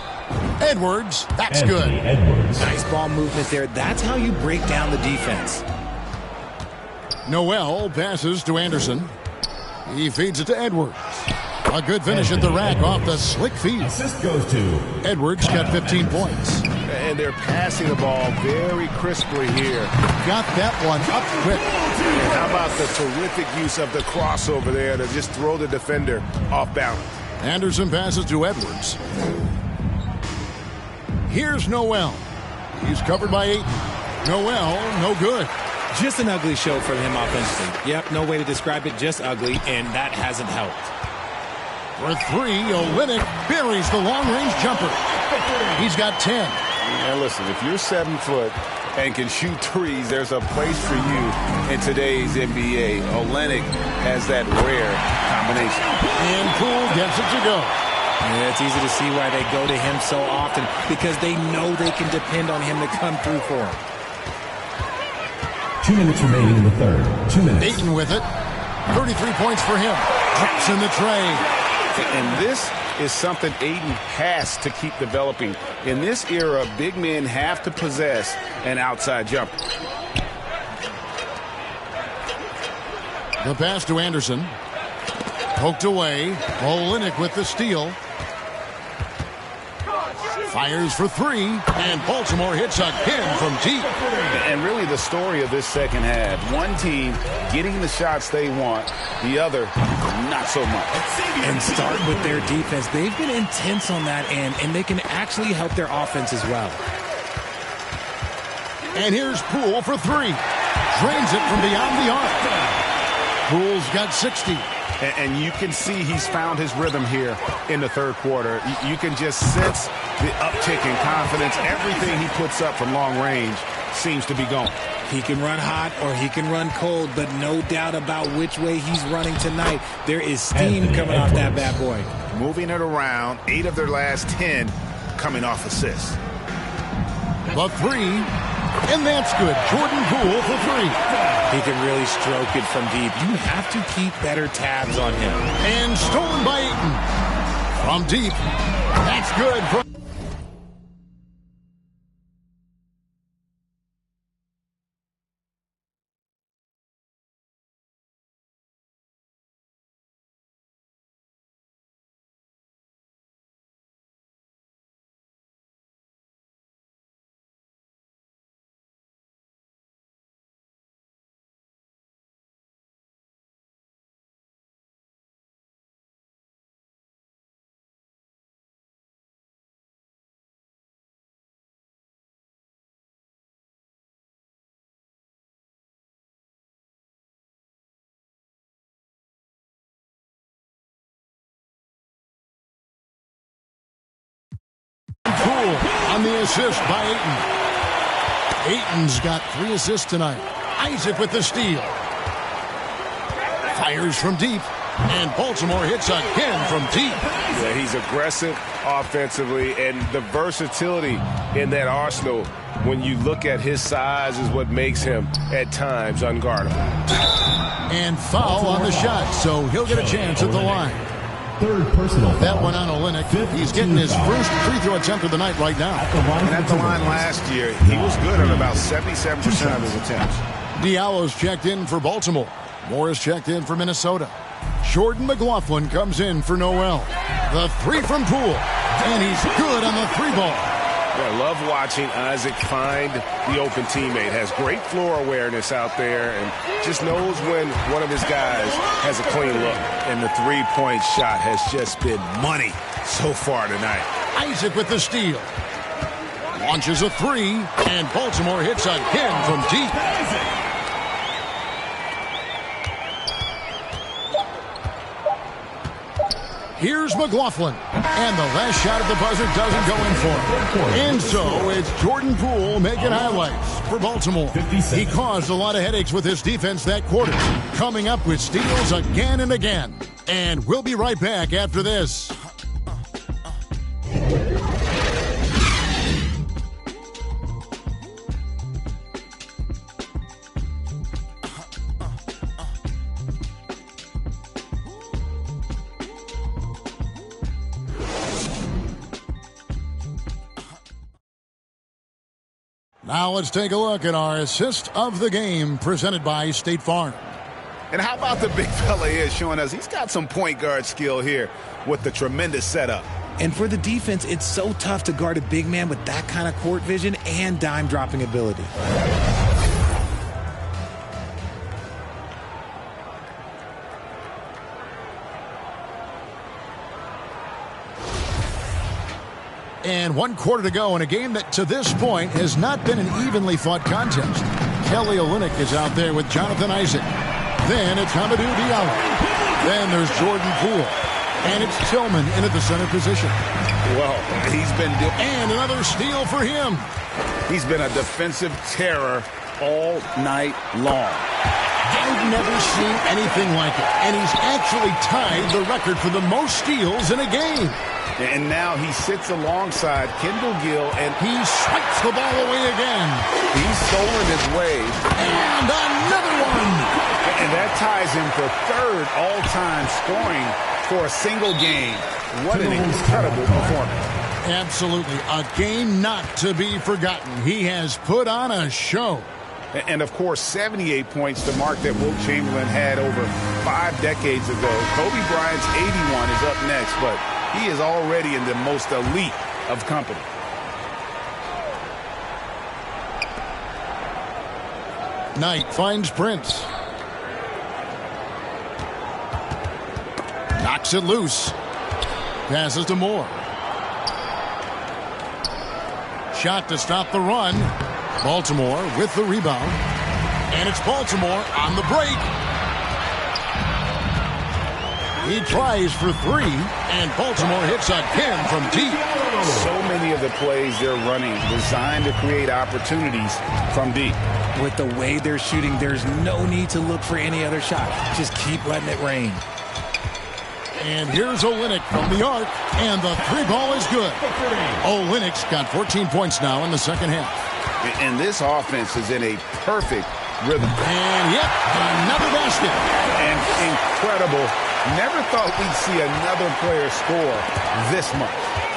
Edwards, that's good. Nice ball movement there. That's how you break down the defense. Noel passes to Anderson. He feeds it to Edwards. A good finish at the rack off the slick feed. Assist goes to Edwards got 15 points. And they're passing the ball very crisply here. Got that one up quick. And how about the terrific use of the crossover there to just throw the defender off balance. Anderson passes to Edwards. Here's Noel. He's covered by Ayton. Noel, no good. Just an ugly show for him offensively. Yep, no way to describe it, just ugly, and that hasn't helped. For 3, Olynyk buries the long-range jumper. He's got 10. And listen, if you're 7 foot and can shoot threes, there's a place for you in today's NBA. Olynyk has that rare combination. And Poole gets it to go. Yeah, it's easy to see why they go to him so often, because they know they can depend on him to come through for them. 2 minutes remaining in the third. 2 minutes. Ayton with it. 33 points for him. Drops in the tray. And this is something Ayton has to keep developing. In this era, big men have to possess an outside jumper. The pass to Anderson. Poked away. Olynyk with the steal. Fires for 3, and Baltimore hits again from deep. And really the story of this second half, one team getting the shots they want, the other not so much. And start with their defense. They've been intense on that end, and they can actually help their offense as well. And here's Poole for 3. Drains it from beyond the arc. Poole's got 60. And you can see he's found his rhythm here in the third quarter. You can just sense the uptick in confidence. Everything he puts up from long range seems to be going. He can run hot or he can run cold, but no doubt about which way he's running tonight. There is steam coming off that bad boy. Moving it around, 8 of their last 10 coming off assists. The 3, and that's good. Jordan Poole for 3. He can really stroke it from deep. You have to keep better tabs on him. And stolen by Ayton. From deep. That's good. Poole on the assist by Ayton. Ayton's got 3 assists tonight. Isaac with the steal. Fires from deep. And Baltimore hits again from deep. Yeah, he's aggressive offensively, and the versatility in that arsenal, when you look at his size, is what makes him, at times, unguardable. And foul on the shot, so he'll get a chance at the line. Third personal. That one on Olynyk. He's getting his first free throw attempt of the night right now. And at the line last year, he was good on about 77% of his attempts. Diallo's checked in for Baltimore. Morris checked in for Minnesota. Jordan McLaughlin comes in for Noel. The three from Poole. And he's good on the three ball. I love watching Isaac find the open teammate. Has great floor awareness out there and just knows when one of his guys has a clean look. And the three-point shot has just been money so far tonight. Isaac with the steal. Launches a three, and Baltimore hits again from deep. Here's McLaughlin, and the last shot at the buzzer doesn't go in for him. And so it's Jordan Poole making highlights for Baltimore. He caused a lot of headaches with his defense that quarter, coming up with steals again and again. And we'll be right back after this. Now let's take a look at our assist of the game presented by State Farm. And how about the big fella here showing us he's got some point guard skill here with the tremendous setup. And for the defense, it's so tough to guard a big man with that kind of court vision and dime dropping ability. And 1 quarter to go in a game that to this point has not been an evenly fought contest. Kelly Olynyk is out there with Jonathan Isaac. Then it's Hamidou Diallo. Then there's Jordan Poole. And it's Tillman in at the center position. Well, he's been... And another steal for him. He's been a defensive terror all night long. I've never seen anything like it. And he's actually tied the record for the most steals in a game. And now he sits alongside Kendall Gill, and he swipes the ball away again. He's stolen his way. And another one. And that ties him for third all-time scoring for a single game. What an incredible performance. Absolutely. A game not to be forgotten. He has put on a show. And, of course, 78 points, the mark that Wilt Chamberlain had over 5 decades ago. Kobe Bryant's 81 is up next, but he is already in the most elite of company. Knight finds Prince. Knocks it loose. Passes to Moore. Shot to stop the run. Baltimore with the rebound. And it's Baltimore on the break. He tries for three, and Baltimore hits again from deep. So many of the plays they're running designed to create opportunities from deep. With the way they're shooting, there's no need to look for any other shot. Just keep letting it rain. And here's Olynyk from the arc, and the three ball is good. Olynyk's got 14 points now in the second half. And this offense is in a perfect rhythm. And yep, another basket. And incredible. Never thought we'd see another player score this much.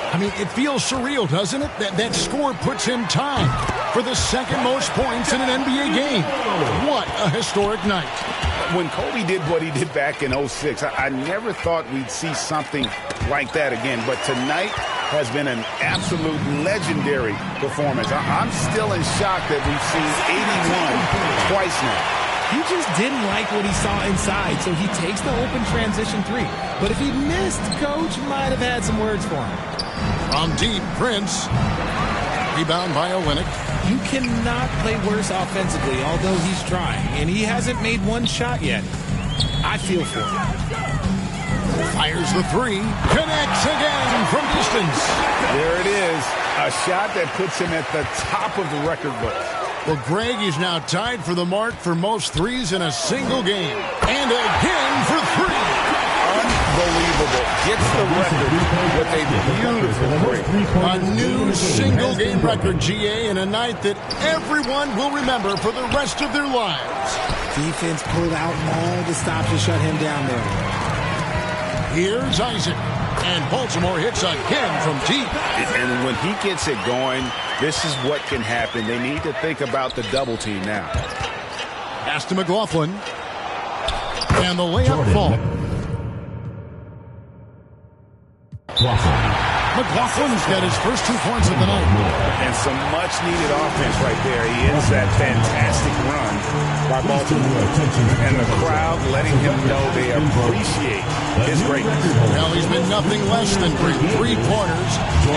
I mean, it feels surreal, doesn't it? That score puts him tied for the second most points in an NBA game. What a historic night. When Kobe did what he did back in 06, I never thought we'd see something like that again. But tonight has been an absolute legendary performance. I'm still in shock that we've seen 81 twice now. He just didn't like what he saw inside, so he takes the open transition three. But if he missed, Coach might have had some words for him. From deep, Prince. Rebound by Olynyk. You cannot play worse offensively, although he's trying. And he hasn't made one shot yet. I feel for him. Fires the three. Connects again from distance. There it is. A shot that puts him at the top of the record books. Well, Greg is now tied for the mark for most threes in a single game. And again for three. Unbelievable. Gets the record with a beautiful break. A new single-game record, GA, in a night that everyone will remember for the rest of their lives. Defense pulled out all the stops to shut him down there. Here's Isaac. And Baltimore hits again from deep. And when he gets it going, this is what can happen. They need to think about the double team now. Pass to McLaughlin. And the layup fall. McLaughlin's got his first 2 points of the night. And some much-needed offense right there. He ends that fantastic run by Baltimore. And the crowd letting him know they appreciate his greatness. Well, he's been nothing less than great. 3 pointers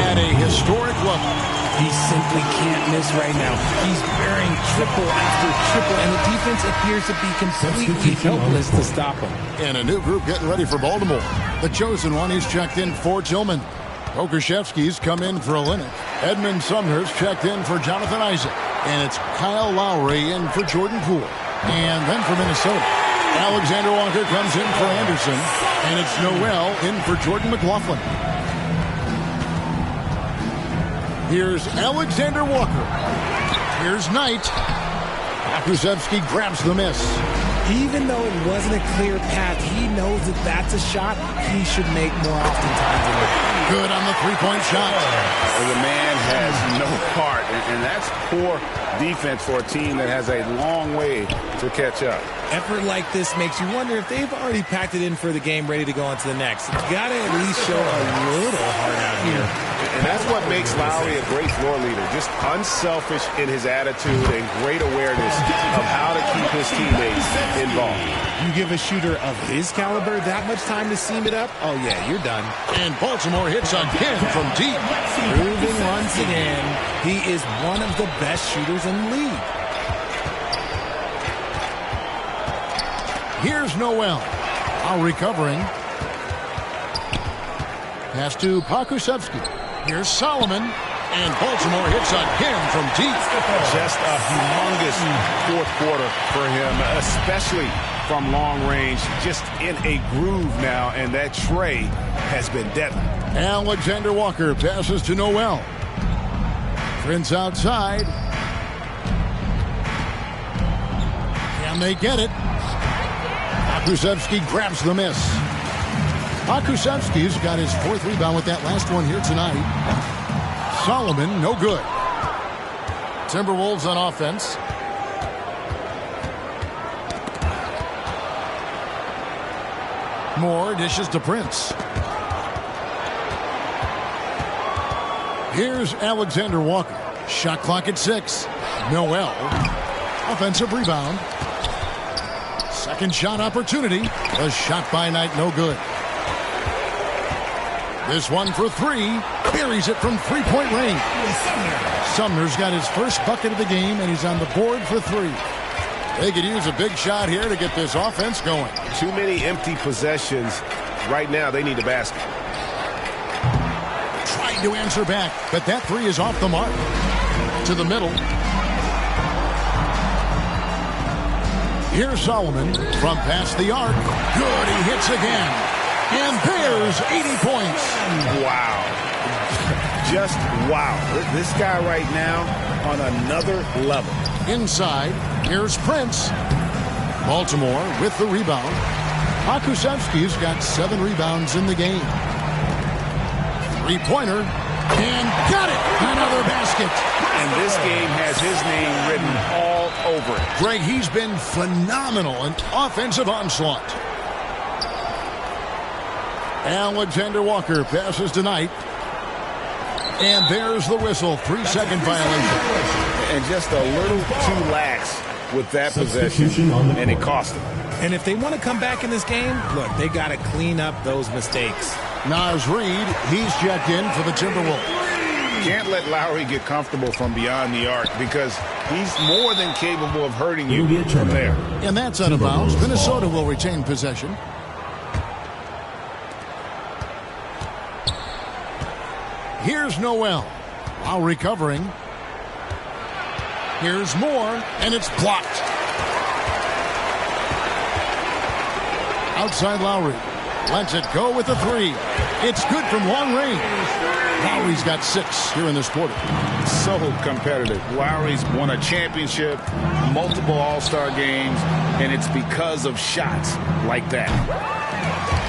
at a historic level. He simply can't miss right now. He's bearing triple after triple, and the defense appears to be completely helpless to stop him. And a new group getting ready for Baltimore. The chosen one, he's checked in for Tillman. Okashevsky's come in for Olynyk. Edmund Sumner's checked in for Jonathan Isaac. And it's Kyle Lowry in for Jordan Poole. And then for Minnesota, Alexander Walker comes in for Anderson. And it's Noel in for Jordan McLaughlin. Here's Alexander Walker. Here's Knight. Okashevsky grabs the miss. Even though it wasn't a clear path, he knows that that's a shot he should make more oftentimes than that. Good on the three-point shot. The man has no heart, and that's poor defense for a team that has a long way to catch up. Effort like this makes you wonder if they've already packed it in for the game, ready to go on to the next. You got to at least show a little heart out here. And that's what makes Lowry a great floor leader. Just unselfish in his attitude and great awareness of how to keep his teammates involved. You give a shooter of his caliber that much time to seam it up, oh yeah, you're done. And Baltimore hits again from deep. Proving once again, he is one of the best shooters in the league. Here's Noel. While recovering. Pass to Pokusevski. Here's Solomon. And Baltimore hits again from deep. Just a humongous fourth quarter for him, especially from long range. Just in a groove now, and that tray has been deadly. Alexander Walker passes to Noel. Prince outside. Can they get it? Pokusevski grabs the miss. Pokusevski's got his 4th rebound with that last one here tonight. Solomon, no good. Timberwolves on offense. Moore dishes to Prince. Here's Alexander Walker. Shot clock at 6. Noel. Offensive rebound. Second shot opportunity. A shot by Knight, no good. This one for 3. Buries it from 3-point range. Sumner's got his first bucket of the game, and he's on the board for 3. They could use a big shot here to get this offense going. Too many empty possessions. Right now, they need a basket. Trying to answer back, but that 3 is off the mark. To the middle. Here's Solomon from past the arc. Good, he hits again. And there's 80 points. Wow. Just wow. This guy right now on another level. Inside, here's Prince. Baltimore with the rebound. Pokusevski's got 7 rebounds in the game. 3-pointer. And got it! Another basket. And this game has his name written all over it. Greg, he's been phenomenal in offensive onslaught. Alexander Walker passes to Knight. And there's the whistle. 3-second violation. And just a little too lax with that possession, and it cost them. And if they want to come back in this game, look, they got to clean up those mistakes. Naz Reid, he's checked in for the Timberwolves. Can't let Lowry get comfortable from beyond the arc because he's more than capable of hurting you from there. And that's out of bounds. Minnesota will retain possession. Here's Noel while recovering. Here's Moore, and it's blocked. Outside Lowry. Lets it go with the three. It's good from long range. Lowry's got 6 here in this quarter. So competitive. Lowry's won a championship, multiple All-Star games, and it's because of shots like that.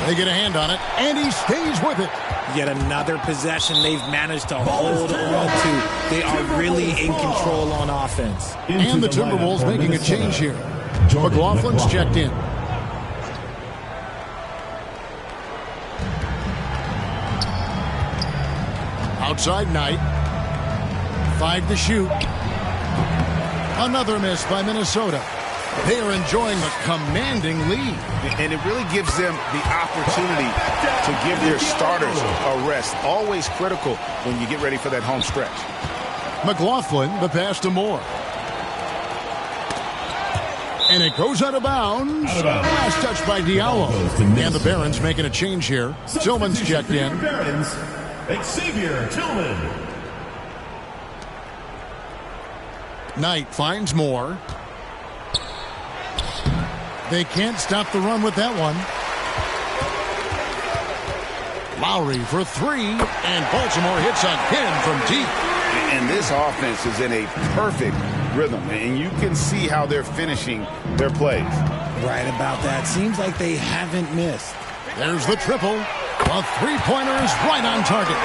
They get a hand on it, and he stays with it. Yet another possession they've managed to hold on to. They are really in control on offense. And the Timberwolves making a change here. McLaughlin's checked in. Outside Knight. 5 to shoot. Another miss by Minnesota. They are enjoying a commanding lead. And it really gives them the opportunity to give their starters a rest. Always critical when you get ready for that home stretch. McLaughlin, the pass to Moore. And it goes out of bounds. Last touch by Diallo. And the Barons making a change here. Tillman's checked in. Xavier Tillman. Knight finds Moore. They can't stop the run with that one. Lowry for 3, and Baltimore hits a pin from deep. And this offense is in a perfect rhythm, and you can see how they're finishing their plays. Right about that. Seems like they haven't missed. There's the triple. A three-pointer is right on target.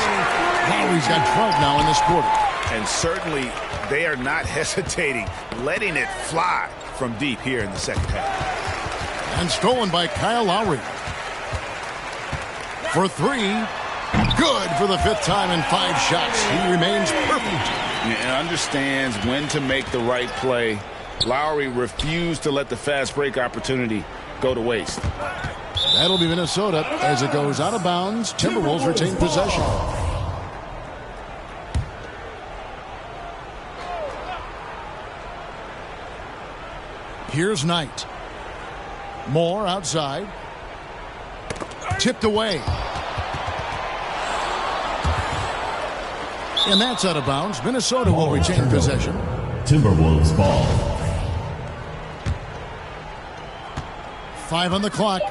Lowry's got 12 now in this quarter. And certainly they are not hesitating, letting it fly from deep here in the second half. And stolen by Kyle Lowry. For 3. Good for the 5th time in 5 shots. He remains perfect. And understands when to make the right play. Lowry refused to let the fast break opportunity go to waste. That'll be Minnesota as it goes out of bounds. Timberwolves retain possession. Here's Knight. Moore outside. Tipped away. And that's out of bounds. Minnesota will retain possession. Timberwolves ball. 5 on the clock.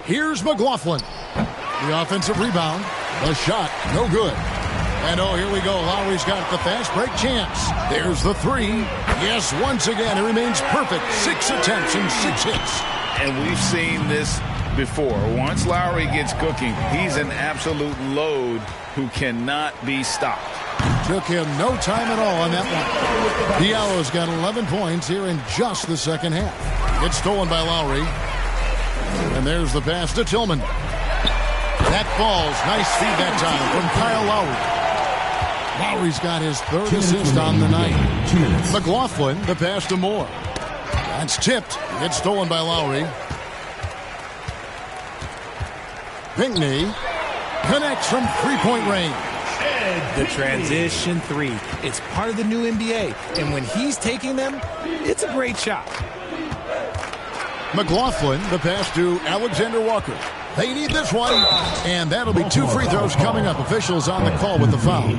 Here's McLaughlin. The offensive rebound. The shot, no good. And oh, here we go. Lowry's got the fast break chance. There's the 3. Yes, once again, it remains perfect. 6 attempts and 6 hits. And we've seen this before. Once Lowry gets cooking, he's an absolute load who cannot be stopped. Took him no time at all on that one. Diallo's got 11 points here in just the second half. It's stolen by Lowry. And there's the pass to Tillman. That falls. Nice feed that time from Kyle Lowry. Lowry's got his 3rd assist on the night. McLaughlin, the pass to Moore. That's tipped. It's stolen by Lowry. Pinckney connects from 3-point range. The transition 3. It's part of the new NBA. And when he's taking them, it's a great shot. McLaughlin, the pass to Alexander Walker. They need this one. And that'll be 2 free throws coming up. Officials on the call with the foul.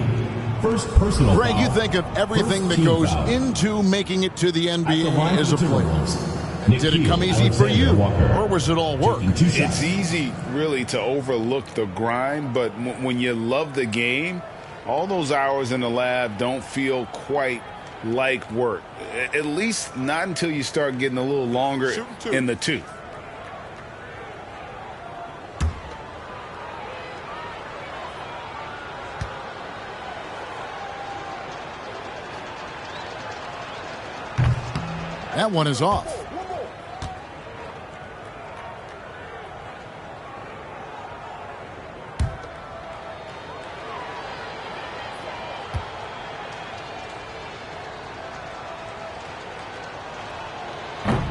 First personal Greg, foul. you think of everything that goes into making it to the NBA as a player. Did it come easy for you, or was it all work? It's easy, really, to overlook the grind, but when you love the game, all those hours in the lab don't feel quite like work. At least not until you start getting a little longer in the tooth. That one is off.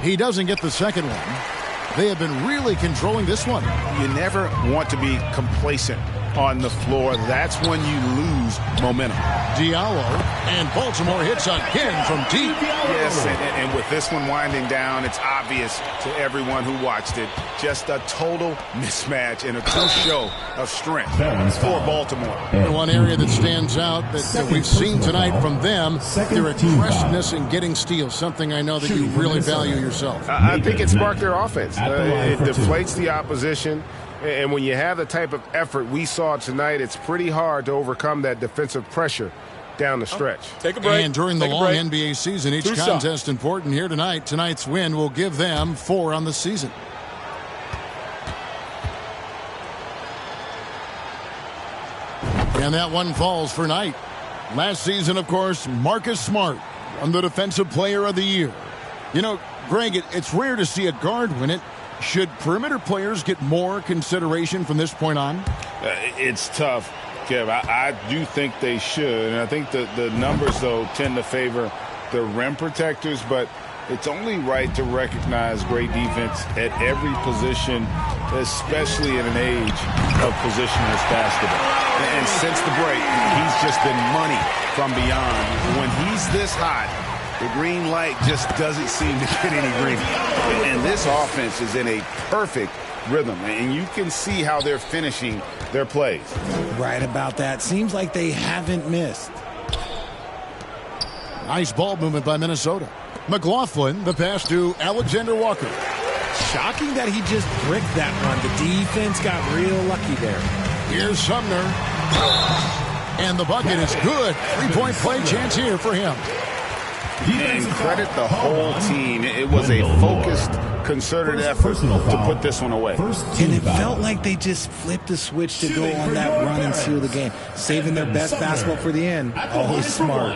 He doesn't get the second one. They have been really controlling this one. You never want to be complacent on the floor, that's when you lose momentum. Diallo, and Baltimore hits again from deep. Yes, and with this one winding down, it's obvious to everyone who watched it. Just a total mismatch and a true show of strength for Baltimore. The one area that stands out that we've seen tonight from them, their aggressiveness in getting steals, something I know that you really value yourself. I think it sparked their offense. It deflates the opposition. And when you have the type of effort we saw tonight, it's pretty hard to overcome that defensive pressure down the stretch. Take a break. And during the long NBA season, each contest important here tonight. Tonight's win will give them 4 on the season. And that one falls for Knight. Last season, of course, Marcus Smart won the Defensive Player of the Year. You know, Greg, it's rare to see a guard win it. Should perimeter players get more consideration from this point on? It's tough, Kev. I do think they should. And I think the numbers, though, tend to favor the rim protectors. But it's only right to recognize great defense at every position, especially in an age of positionless basketball. And since the break, he's just been money from beyond. When he's this hot, the green light just doesn't seem to get any greener. And this offense is in a perfect rhythm, and you can see how they're finishing their plays. Right about that. Seems like they haven't missed. Nice ball movement by Minnesota. McLaughlin, the pass to Alexander Walker. Shocking that he just bricked that one. The defense got real lucky there. Here's Sumner. And the bucket is good. 3-point play chance here for him. And credit the whole team. It was a focused, concerted effort to put this one away. And it felt like they just flipped the switch to go on that run and seal the game. Saving their best basketball for the end. Always smart.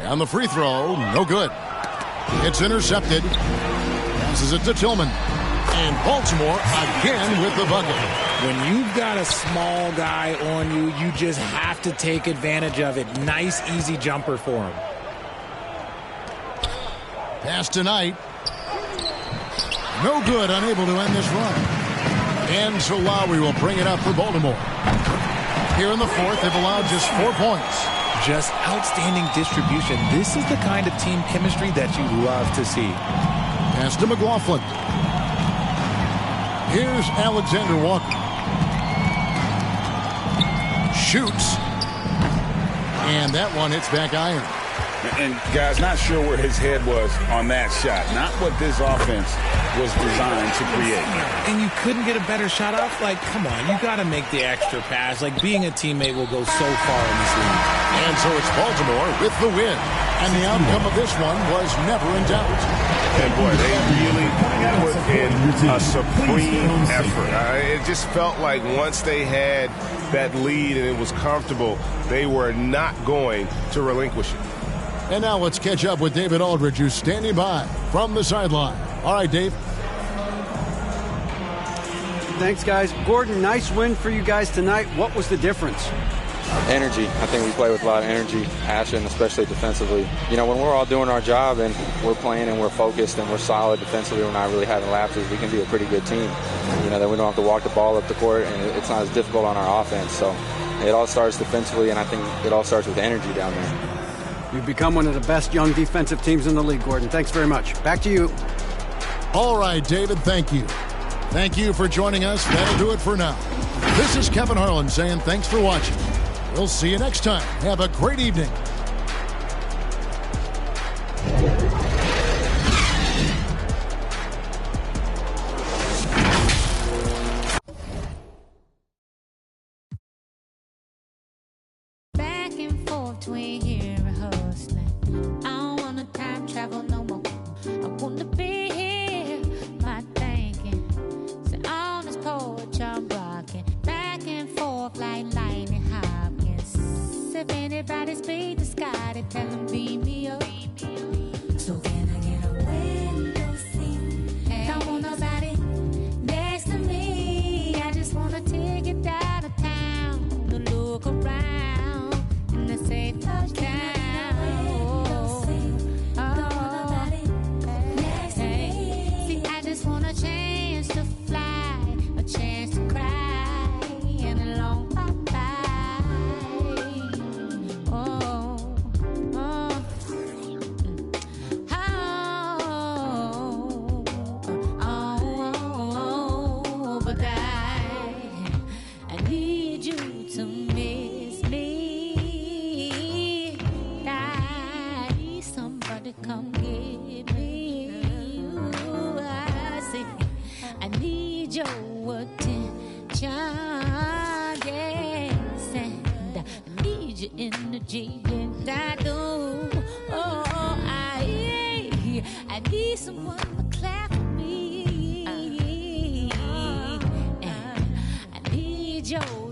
On the free throw, no good. It's intercepted. Passes it to Tillman. And Baltimore again with the bucket. When you've got a small guy on you, you just have to take advantage of it. Nice, easy jumper for him. Pass tonight. No good, unable to end this run. And so Lowry will bring it up for Baltimore. Here in the fourth, they've allowed just 4 points. Just outstanding distribution. This is the kind of team chemistry that you love to see. Pass to McLaughlin. Here's Alexander Walker. Shoots. And that one hits back iron. And, guys, not sure where his head was on that shot. Not what this offense was designed to create. And you couldn't get a better shot off? Like, come on, you got to make the extra pass. Like, being a teammate will go so far in this league. And so it's Baltimore with the win. And the outcome of this one was never in doubt. And, boy, they really put in a supreme effort. It just felt like once they had that lead and it was comfortable, they were not going to relinquish it. And now let's catch up with David Aldridge, who's standing by from the sideline. All right, Dave. Thanks, guys. Gordon, nice win for you guys tonight. What was the difference? Energy. I think we play with a lot of energy, passion, especially defensively. You know, when we're all doing our job and we're playing and we're focused and we're solid defensively, we're not really having lapses, we can be a pretty good team. You know, then we don't have to walk the ball up the court, and it's not as difficult on our offense. So it all starts defensively, and I think it all starts with energy down there. You've become one of the best young defensive teams in the league, Gordon. Thanks very much. Back to you. All right, David, thank you. Thank you for joining us. That'll do it for now. This is Kevin Harlan saying thanks for watching. We'll see you next time. Have a great evening. Back and forth between here and hustling. I don't want to time travel no more. I want to be here, my thinking. So on this porch I'm rocking. Back and forth like lightning Hopkins. If anybody's beat the sky, they tell them beat me up. So can I get a window seat? Don't want nobody your energy, and I do. Oh, I need someone to clap for me. And I need your